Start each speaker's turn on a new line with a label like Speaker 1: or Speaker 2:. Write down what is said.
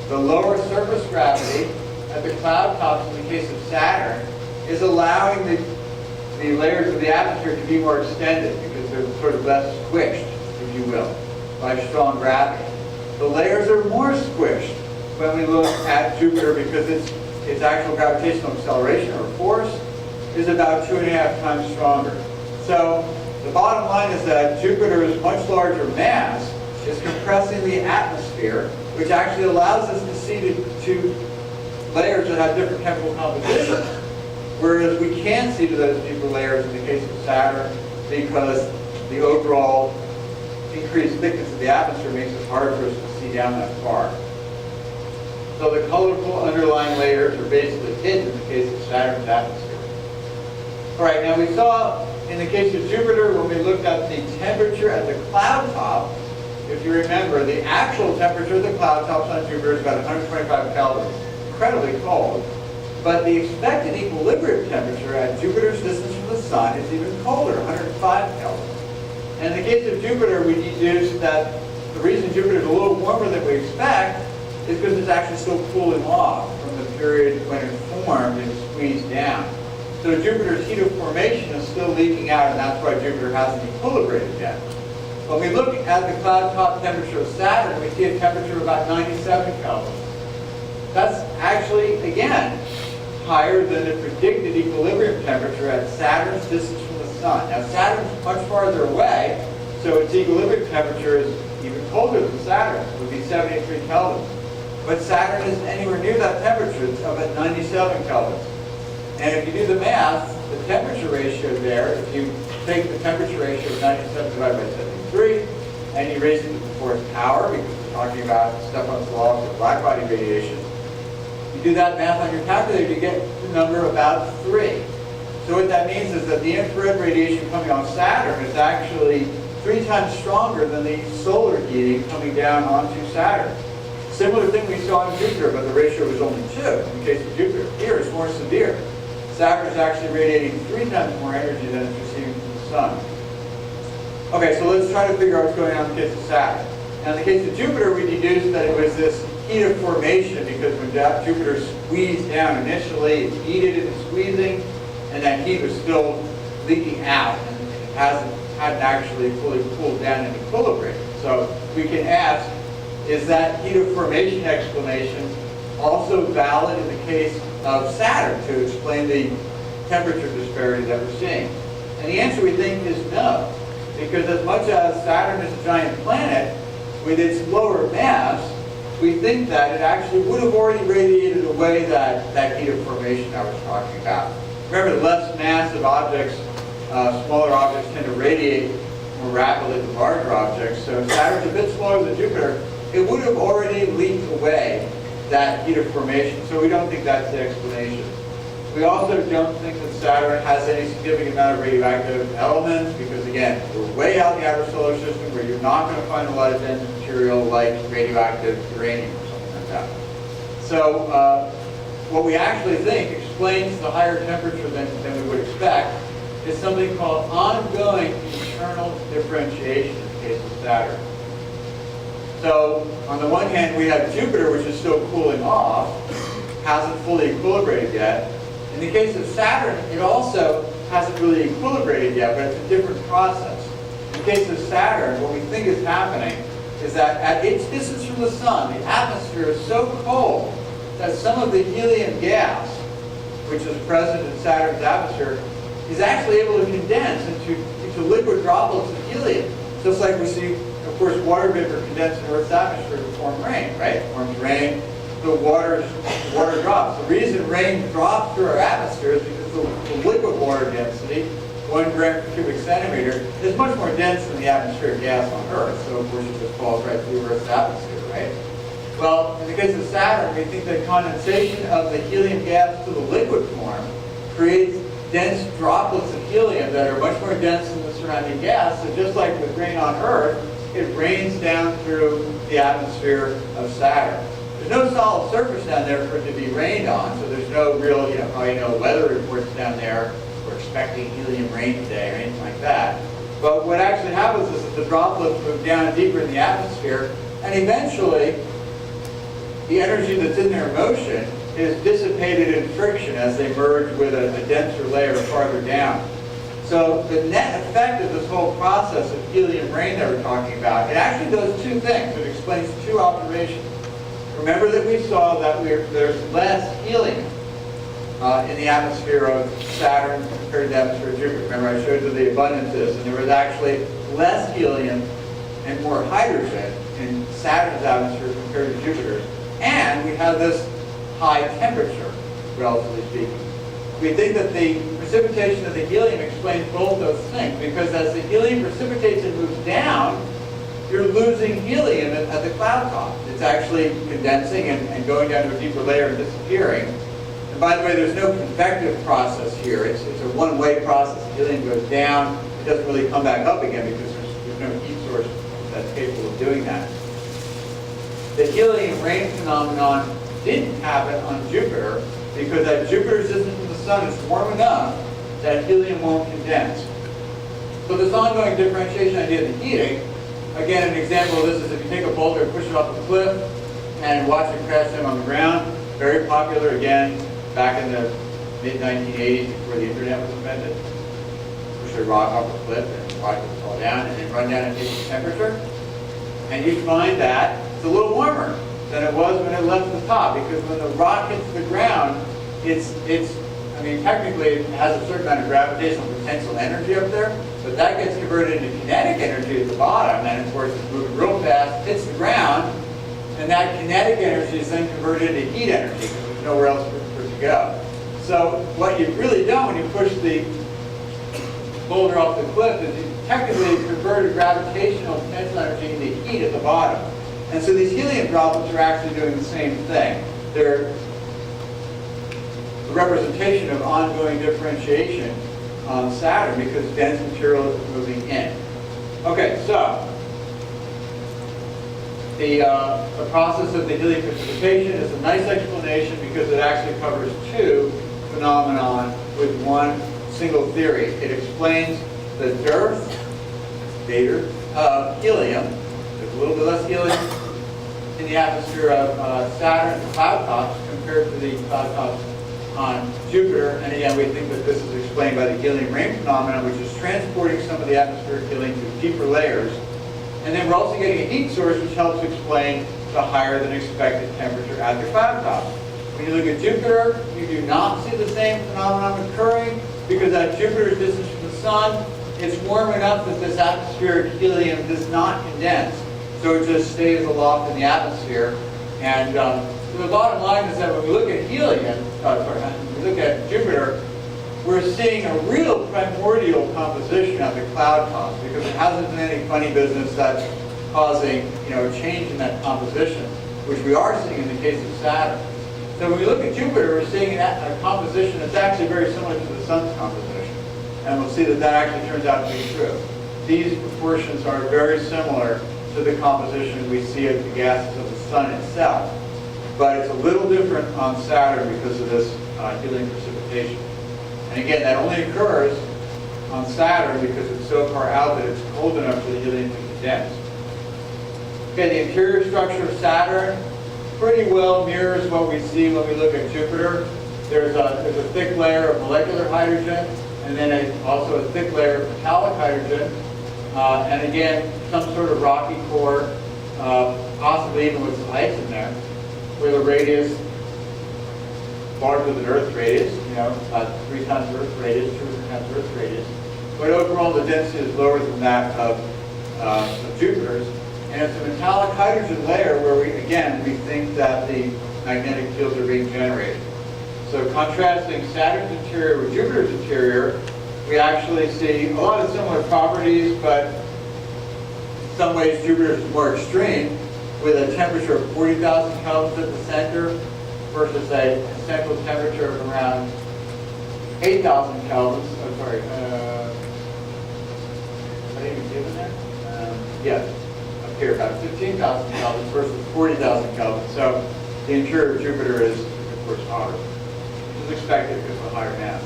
Speaker 1: The lower surface gravity at the cloud tops in the case of Saturn is allowing the layers of the atmosphere to be more extended because they're sort of less squished, if you will, by strong gravity. The layers are more squished when we look at Jupiter because its actual gravitational acceleration or force is about 2.5 times stronger. So the bottom line is that Jupiter's much larger mass is compressing the atmosphere, which actually allows us to see the two layers that have different chemical compositions, whereas we can't see to those deeper layers in the case of Saturn because the overall increased thickness of the atmosphere makes it hard for us to see down that far. So the colorful underlying layers are basically hidden in the case of Saturn's atmosphere. All right, now we saw in the case of Jupiter, when we looked at the temperature at the cloud top, if you remember, the actual temperature of the cloud tops on Jupiter is about 125 Kelvin, incredibly cold. But the expected equilibrium temperature at Jupiter's distance from the Sun is even colder, 105 Kelvin. And in the case of Jupiter, we deduced that the reason Jupiter is a little warmer than we expect is because it's actually still cooling off from the period when it formed and squeezed down. So Jupiter's heat of formation is still leaking out, and that's why Jupiter hasn't equilibrated yet. When we look at the cloud top temperature of Saturn, we see a temperature of about 97 Kelvin. That's actually, again, higher than the predicted equilibrium temperature at Saturn's distance from the Sun. Now, Saturn's much farther away, so its equilibrium temperature is even colder than Saturn's. It would be 73 Kelvin. But Saturn isn't anywhere near that temperature. It's up at 97 Kelvin. And if you do the math, the temperature ratio there, if you take the temperature ratio of 97 divided by 73, and you raise it to the fourth power, because we're talking about Stefan's law of black body radiation, you do that math on your calculator, you get the number about 3. So what that means is that the infrared radiation coming off Saturn is actually 3 times stronger than the solar heating coming down onto Saturn. Similar thing we saw in Jupiter, but the ratio was only 2 in the case of Jupiter. Here it's more severe. Saturn is actually radiating 3 times more energy than it's receiving from the Sun. Okay, so let's try to figure out what's going on in the case of Saturn. Now in the case of Jupiter, we deduced that it was this heat of formation because when Jupiter squeezed down initially, it heated and squeezing, and that heat was still leaking out, and it hadn't actually fully cooled down and equilibrated. So we can ask, is that heat of formation explanation also valid in the case of Saturn to explain the temperature disparity that we're seeing? And the answer we think is no, because as much as Saturn is a giant planet, with its lower mass, we think that it actually would have already radiated away that heat of formation I was talking about. Remember, less massive objects, smaller objects tend to radiate more rapidly than larger objects. So if Saturn's a bit smaller than Jupiter, it would have already leaked away that heat of formation. So we don't think that's the explanation. We also don't think that Saturn has any significant amount of radioactive elements because, again, we're way out in the outer solar system where you're not going to find a lot of dense material like radioactive uranium or something like that. So what we actually think explains the higher temperature than we would expect is something called ongoing internal differentiation in the case of Saturn. So on the one hand, we have Jupiter, which is still cooling off, hasn't fully equilibrated yet. In the case of Saturn, it also hasn't really equilibrated yet, but it's a different process. In the case of Saturn, what we think is happening is that at its distance from the Sun, the atmosphere is so cold that some of the helium gas, which is present in Saturn's atmosphere, is actually able to condense into liquid droplets of helium. Just like we see, of course, water vapor condense in Earth's atmosphere to form rain, right? It forms rain. The water drops. The reason rain drops through our atmosphere is because the liquid water density, 1 gram per cubic centimeter, is much more dense than the atmospheric gas on Earth. So of course it just falls right through Earth's atmosphere, right? Well, in the case of Saturn, we think that condensation of the helium gas to the liquid form creates dense droplets of helium that are much more dense than the surrounding gas. So just like with rain on Earth, it rains down through the atmosphere of Saturn. There's no solid surface down there for it to be rained on, so there's no real, probably no weather reports down there. We're expecting helium rain today or anything like that. But what actually happens is that the droplets move down deeper in the atmosphere, and eventually the energy that's in their motion is dissipated in friction as they merge with a denser layer farther down. So the net effect of this whole process of helium rain that we're talking about, it actually does two things. It explains two observations. Remember that we saw that there's less helium in the atmosphere of Saturn compared to the atmosphere of Jupiter. Remember I showed you the abundances, and there was actually less helium and more hydrogen in Saturn's atmosphere compared to Jupiter's. And we have this high temperature, relatively speaking. We think that the precipitation of the helium explains both those things, because as the helium precipitates and moves down, you're losing helium at the cloud top. It's actually condensing and going down to a deeper layer and disappearing. And by the way, there's no convective process here. It's a one-way process. The helium goes down. It doesn't really come back up again because there's no heat source that's capable of doing that. The helium rain phenomenon didn't happen on Jupiter because at Jupiter's distance from the sun is warm enough that helium won't condense. So this ongoing differentiation idea of the heating, again, an example of this is if you take a boulder and push it off the cliff and watch it crash down on the ground. Very popular, again, back in the mid-1980s before the internet was invented. Push a rock off the cliff and watch it fall down and then run down and take the temperature. And you find that it's a little warmer than it was when it left the top, because when the rock hits the ground, I mean, technically it has a certain amount of gravitational potential energy up there, but that gets converted into kinetic energy at the bottom, and of course it's moving real fast, hits the ground, and that kinetic energy is then converted into heat energy because there's nowhere else for it to go. So what you've really done when you push the boulder off the cliff is you technically converted gravitational potential energy into heat at the bottom. And so these helium droplets are actually doing the same thing. They're a representation of ongoing differentiation on Saturn because dense material is moving in. Okay, so the process of the helium precipitation is a nice explanation because it actually covers two phenomena with one single theory. It explains the dearth of helium. There's a little bit less helium in the atmosphere of Saturn, the cloud tops, compared to the cloud tops on Jupiter. And again, we think that this is explained by the helium rain phenomenon, which is transporting some of the atmospheric helium to deeper layers. And then we're also getting a heat source, which helps explain the higher than expected temperature at the cloud top. When you look at Jupiter, you do not see the same phenomenon occurring because at Jupiter's distance from the sun, it's warm enough that this atmospheric helium does not condense. So it just stays aloft in the atmosphere. And so the bottom line is that when we look at when we look at Jupiter, we're seeing a real primordial composition at the cloud tops because it hasn't been any funny business that's causing a change in that composition, which we are seeing in the case of Saturn. So when we look at Jupiter, we're seeing a composition that's actually very similar to the sun's composition. And we'll see that that actually turns out to be true. These proportions are very similar to the composition we see of the gases of the sun itself. But it's a little different on Saturn because of this helium precipitation. And again, that only occurs on Saturn because it's so far out that it's cold enough for the helium to condense. Okay, the interior structure of Saturn pretty well mirrors what we see when we look at Jupiter. There's a thick layer of molecular hydrogen, and then also a thick layer of metallic hydrogen. And again, some sort of rocky core, possibly even with some ice in there, with a radius larger than Earth's radius, about 3 times Earth's radius, 2 or 3 times Earth's radius. But overall, the density is lower than that of Jupiter's. And it's a metallic hydrogen layer where we think that the magnetic fields are being generated. So contrasting Saturn's interior with Jupiter's interior, we actually see a lot of similar properties, but in some ways Jupiter's is more extreme, with a temperature of 40,000 kelvins at the center versus a central temperature of around 8,000 kelvins. Oh, sorry. What are you given there? Yes. Here, about 15,000 kelvins versus 40,000 kelvins. So the interior of Jupiter is, of course, hotter, which is expected because of the higher mass.